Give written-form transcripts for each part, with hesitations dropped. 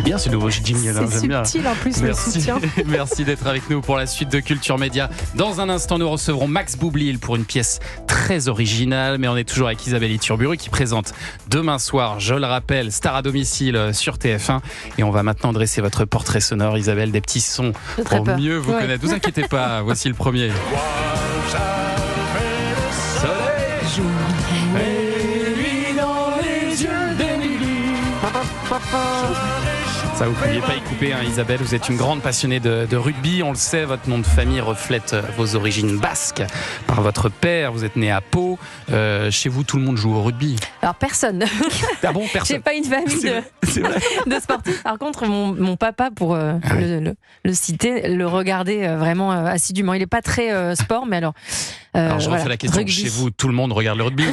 bien ce nouveau jingle, hein, C'est j'aime bien. subtil en plus le Merci. soutien. Merci d'être avec nous pour la suite de Culture Média. Dans un instant, nous recevrons Max Boublil pour une pièce très originale, mais on est toujours avec Isabelle Iturburu qui présente demain soir, je le rappelle, Star à domicile sur TF1. Et on va maintenant dresser votre portrait sonore, Isabelle, des petits sons J'ai très pour peur. mieux vous Ouais. connaître. Ne vous inquiétez pas, voici le premier. Ça, vous ne pouviez pas y couper, hein, Isabelle. Vous êtes une grande passionnée de rugby. On le sait, votre nom de famille reflète vos origines basques. Par votre père, vous êtes né à Pau. Chez vous, tout le monde joue au rugby. Alors personne. Ah bon, J'ai personne. pas une famille C'est vrai. de sportifs. Par contre, mon papa, pour oui. le citer, le regardait vraiment assidûment. Il est pas très sport, mais alors. Alors, je refais voilà, la question. rugby. Chez vous, tout le monde regarde le rugby?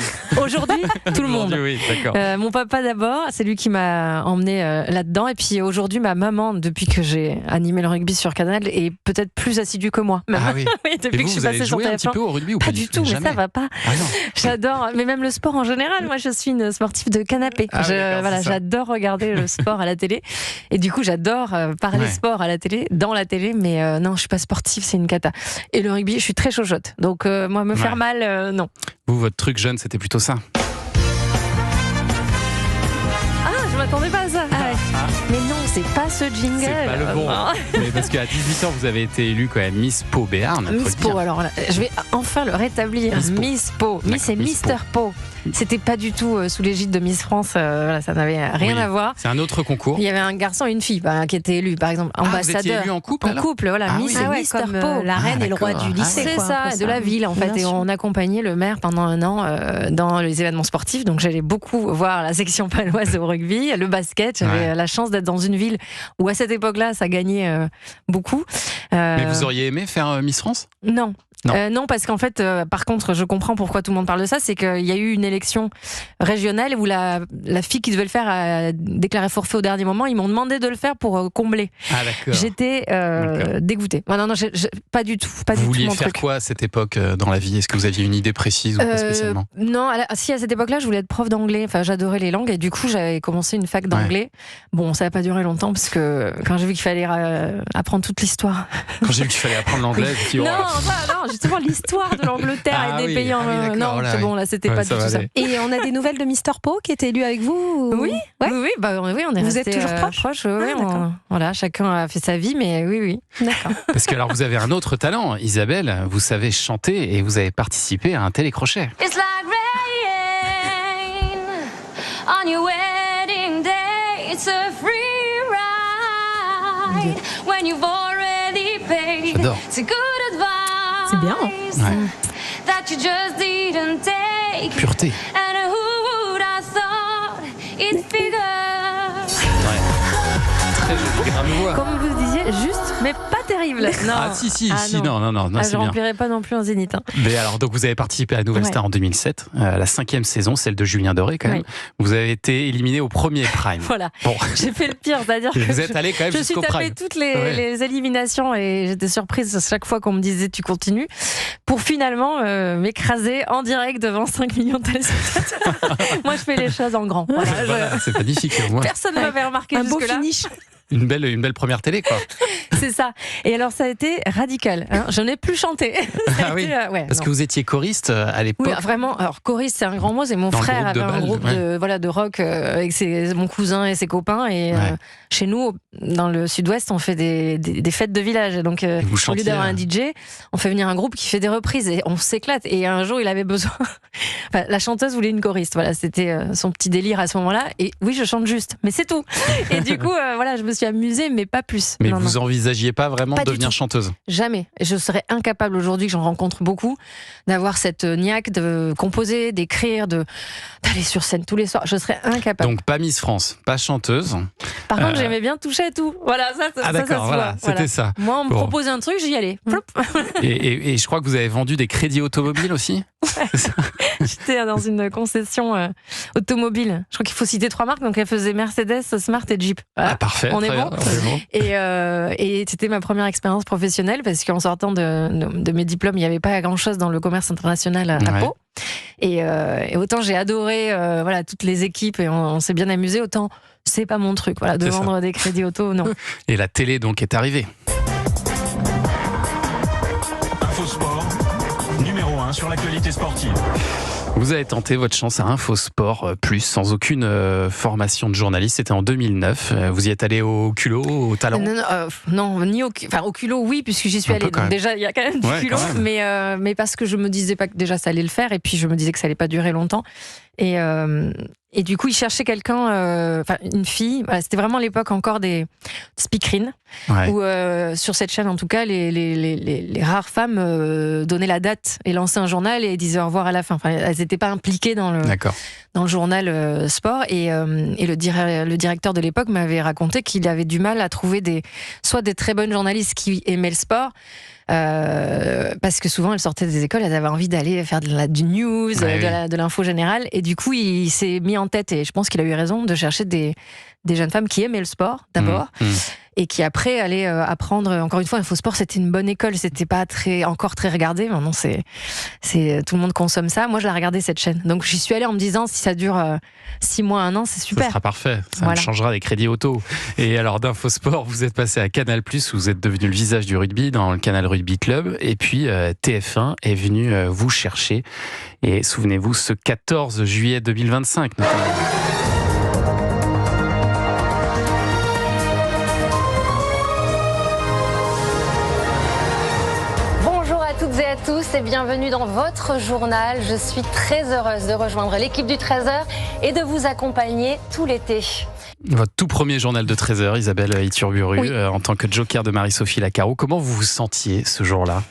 Aujourd'hui, tout le monde. Aujourd'hui, oui, d'accord. Mon papa d'abord, c'est lui qui m'a emmené là-dedans. Et puis aujourd'hui, ma maman, depuis que j'ai animé le rugby sur Canal, est peut-être plus assidue que moi. Même. Ah oui. Oui, Et depuis que vous, je suis vous avez passée sur joué un petit TF1. peu au rugby ou Pas du tout, mais Jamais. ça va pas. Ah non. J'adore, mais même le sport en général. Moi, je suis une sportive de canapé. Ah oui, d'accord, voilà, c'est ça. j'adore regarder le sport à la télé. Et du coup, j'adore parler Ouais. sport à la télé, dans la télé. Mais non, je suis pas sportive, c'est une cata. Et le rugby, je suis très chochotte. Donc, moi, me faire Ouais. mal, non. Vous, votre truc jeune, c'était plutôt ça. Ah, je m'attendais pas à ça. Mais non, c'est pas ce jingle. C'est pas le bon. Mais parce qu'à 18 ans, vous avez été élue quand même Miss Pau Béarn. faut Miss le dire. Pau, alors là, je vais enfin le rétablir. Miss Pau. Miss Pau. Miss et D'accord, Miss Mister Pau. C'était pas du tout sous l'égide de Miss France. Voilà, ça n'avait rien Oui. à voir. C'est un autre concours. Il y avait un garçon et une fille qui étaient élus, par exemple, Ah, vous étiez ambassadeurs. élus en couple En alors couple, voilà, Ah Miss oui. et Ah ouais, Mister comme Pau. la reine et le roi d'accord. du lycée. C'est quoi, un ça, peu de la ville en fait. Bien Et sûr. on accompagnait le maire pendant un an dans les événements sportifs. Donc j'allais beaucoup voir la section paloise au rugby, le basket. J'avais Ouais. la chance d'être dans une ville où à cette époque-là, ça gagnait beaucoup. Mais vous auriez aimé faire Miss France? Non. Non. Non, parce qu'en fait, par contre, je comprends pourquoi tout le monde parle de ça, c'est qu'il y a eu une élection régionale où la fille qui devait le faire a déclaré forfait au dernier moment. Ils m'ont demandé de le faire pour combler. Ah d'accord. J'étais D'accord. dégoûtée. Non, pas du tout. Pas Vous du tout vouliez mon faire truc. quoi à cette époque dans la vie? Est-ce que vous aviez une idée précise ou pas spécialement? Non, si à cette époque-là, je voulais être prof d'anglais. Enfin, j'adorais les langues et du coup, j'avais commencé une fac d'anglais. Bon, ça n'a pas duré longtemps parce que quand j'ai vu qu'il fallait apprendre toute l'histoire. Quand j'ai vu qu'il fallait apprendre l'anglais, je me suis dit, oh Non, là là. non, justement l'histoire de l'Angleterre Ah et des oui, pays en. ah oui, d'accord, non, là, c'est oui. bon, là, c'était Ouais, pas ça du va tout ça. aller. Et on a des nouvelles de Mister Pau qui était élu avec vous ou- Oui, Ouais. oui, on est Vous restés, êtes toujours proches oui, Ah, d'accord. voilà, chacun a fait sa vie, mais oui. D'accord. Parce que alors vous avez un autre talent, Isabelle. Vous savez chanter et vous avez participé à un télécrochet. It's like rain on your wedding day. It's a free ride when you've already paid. J'adore. It's a good advice. C'est bien. Ouais. That you just didn't take. Pureté. And who would have thought it's bigger? Très jolie grave voix. Comme vous le disiez, juste, mais pas terrible. Non. Ah si, non, Ah, c'est je bien. remplirai pas non plus un zénith. Hein. Mais alors, donc vous avez participé à la Nouvelle Ouais. Star en 2007, la 5e saison, celle de Julien Doré quand même. Oui. Vous avez été éliminé au premier prime. Voilà. Bon, J'ai fait le pire, c'est-à-dire que vous êtes allé quand même je suis jusqu'au tapé prime. toutes les, Ouais. les éliminations et j'étais surprise à chaque fois qu'on me disait tu continues pour finalement m'écraser en direct devant 5 millions de téléspectateurs. Moi, je fais les choses en grand. Voilà, Voilà, c'est magnifique. Au moins. Personne ne m'avait remarqué Un beau jusque-là. finish. Une belle première télé, quoi. C'est ça. Et alors, ça a été radical. Hein. Je n'ai plus chanté. Ça a Ah oui. été, ouais, Parce non. que vous étiez choriste à l'époque. Oui, vraiment. Alors, choriste, c'est un grand mot. C'est mon Dans le frère groupe de avait un bal, groupe de rock avec mon cousin et ses copains. Et Ouais. chez nous, dans le sud-ouest, on fait des fêtes de village. Et donc, vous au chantiez, lieu d'avoir un DJ, on fait venir un groupe qui fait des reprises et on s'éclate. Et un jour, il avait besoin. Enfin, la chanteuse voulait une choriste. Voilà, c'était son petit délire à ce moment-là. Et oui, je chante juste, mais c'est tout. Et du coup, voilà, je me suis amusée, mais pas plus. Mais Non, vous non. envisagiez pas vraiment Pas de du devenir tout. chanteuse? Jamais. Et je serais incapable aujourd'hui, que j'en rencontre beaucoup, d'avoir cette niaque de composer, d'écrire, d'aller sur scène tous les soirs. Je serais incapable. Donc pas Miss France, pas chanteuse. Par contre, j'aimais bien toucher à tout. Voilà, ça Ah ça d'accord, se voilà, voit. c'était ça. Moi, on me Bon. proposait un truc, j'y allais. Flop. Et je crois que vous avez vendu des crédits automobiles aussi. J'étais dans une concession automobile. Je crois qu'il faut citer 3 marques. Donc, elle faisait Mercedes, Smart et Jeep. Voilà. Ah parfait. On est très bon. bien, on est bon. Et c'était ma première expérience professionnelle parce qu'en sortant de mes diplômes, il n'y avait pas grand-chose dans le commerce international à Ouais. Pau. Et autant j'ai adoré voilà, toutes les équipes et on s'est bien amusé, autant c'est pas mon truc. Voilà, de C'est vendre ça. des crédits auto, non. Et la télé donc est arrivée. Infosport, numéro 1 sur l'actualité sportive. Vous avez tenté votre chance à Infosport Plus sans aucune formation de journaliste. C'était en 2009. Vous y êtes allé au culot, au talent? Non, ni au culot, oui, puisque j'y suis Un peu allée. quand Donc même. déjà, il y a quand même du Ouais, culot, quand même. mais parce que je me disais pas que déjà ça allait le faire, et puis je me disais que ça allait pas durer longtemps. Et du coup, il cherchait quelqu'un, une fille. Voilà, c'était vraiment l'époque encore des speakerines, Ouais. où sur cette chaîne, en tout cas, les rares femmes donnaient la date et lançaient un journal et disaient au revoir à la fin. Enfin, elles n'étaient pas impliquées dans le journal sport. Et le directeur de l'époque m'avait raconté qu'il avait du mal à trouver soit des très bonnes journalistes qui aimaient le sport, parce que souvent elles sortaient des écoles, elles avaient envie d'aller faire du news, de l'info générale, et du coup il s'est mis en tête, et je pense qu'il a eu raison, de chercher des jeunes femmes qui aimaient le sport d'abord, et qui après allaient apprendre. Encore une fois, Infosport, c'était une bonne école, c'était pas encore très regardé. Maintenant c'est tout le monde consomme ça. Moi je la regardais, cette chaîne, donc j'y suis allée en me disant, si ça dure 6 mois, 1 an, c'est super. Ça sera parfait, ça Voilà. me changera des crédits auto. Et alors d'Infosport, vous êtes passé à Canal+, vous êtes devenu le visage du rugby dans le Canal Rugby Club, et puis TF1 est venu vous chercher, et souvenez-vous, ce 14 juillet 2025 notamment. Bonjour à toutes et à tous et bienvenue dans votre journal. Je suis très heureuse de rejoindre l'équipe du 13h et de vous accompagner tout l'été. Votre tout premier journal de 13h, Isabelle Iturburu, Oui. en tant que joker de Marie-Sophie Lacaro. Comment vous vous sentiez ce jour-là?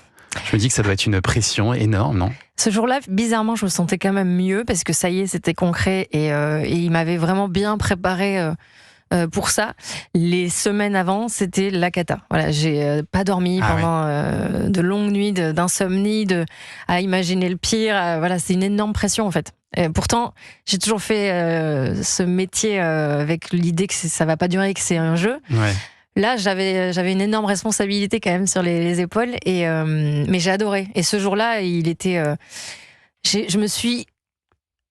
Je me dis que ça doit être une pression énorme, non? Ce jour-là, bizarrement, je me sentais quand même mieux, parce que ça y est, c'était concret, et il m'avait vraiment bien préparé pour ça. Les semaines avant, c'était la cata. Voilà, j'ai pas dormi pendant de longues nuits d'insomnie, à imaginer le pire. Voilà, c'est une énorme pression en fait. Et pourtant, j'ai toujours fait ce métier avec l'idée que ça va pas durer, que c'est un jeu. Ouais. Là, j'avais une énorme responsabilité quand même sur les épaules, mais j'ai adoré. Et ce jour-là, il était, je me suis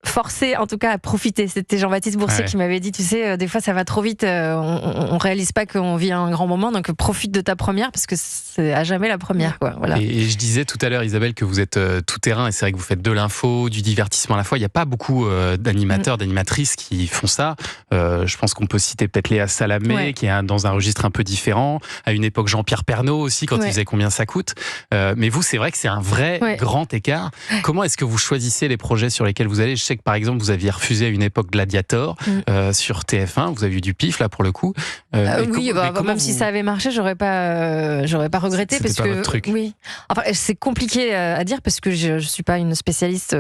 forcée, en tout cas, à profiter. C'était Jean-Baptiste Boursier qui m'avait dit, tu sais, des fois ça va trop vite, on réalise pas qu'on vit un grand moment, donc profite de ta première, parce que c'est à jamais la première, quoi. Voilà. Et je disais tout à l'heure, Isabelle, que vous êtes tout terrain, et c'est vrai que vous faites de l'info, du divertissement à la fois. Il n'y a pas beaucoup d'animateurs, d'animatrices qui font ça. Je pense qu'on peut citer peut-être Léa Salamé, qui est dans un registre un peu différent. À une époque, Jean-Pierre Pernaut aussi, quand il faisait Combien ça coûte. Mais vous, c'est vrai que c'est un vrai grand écart. Comment est-ce que vous choisissez les projets sur lesquels vous allez? Je sais que par exemple, vous aviez refusé à une époque Gladiator sur TF1. Vous avez eu du pif là pour le coup. Oui, même si ça avait marché, j'aurais pas regretté. C'était parce pas que votre truc. Oui, enfin c'est compliqué à dire parce que je suis pas une spécialiste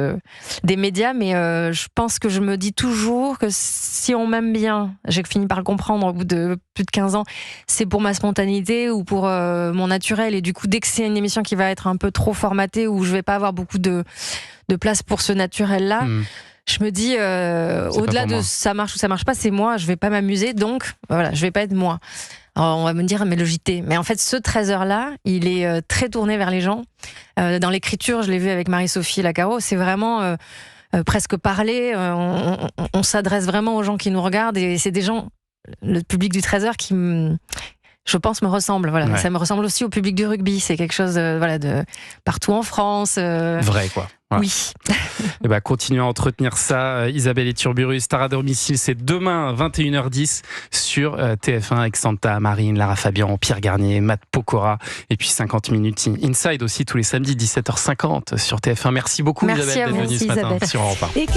des médias, mais je pense que je me dis toujours que si on m'aime bien, j'ai fini par le comprendre au bout de plus de 15 ans, c'est pour ma spontanéité ou pour mon naturel. Et du coup, dès que c'est une émission qui va être un peu trop formatée, où je vais pas avoir beaucoup de place pour ce naturel-là, je me dis, au-delà de ça marche ou ça marche pas, c'est moi, je vais pas m'amuser, donc voilà, je vais pas être moi. Alors, on va me dire, mais le JT. Mais en fait, ce 13h-là, il est très tourné vers les gens. Dans l'écriture, je l'ai vu avec Marie-Sophie Lacaro, c'est vraiment presque parler. On s'adresse vraiment aux gens qui nous regardent, et c'est des gens, le public du 13h, qui je pense me ressemble. Voilà. Ça me ressemble aussi au public du rugby. C'est quelque chose de partout en France. Vrai, quoi. Voilà. Oui. Et continuons à entretenir ça. Isabelle Iturburu, Star à domicile, c'est demain 21h10 sur TF1 avec Santa Marine, Lara Fabian, Pierre Garnier, Matt Pokora, et puis 50 minutes Inside aussi tous les samedis 17h50 sur TF1. Merci beaucoup, Merci Isabelle, d'être venue ce matin sur Europe 1.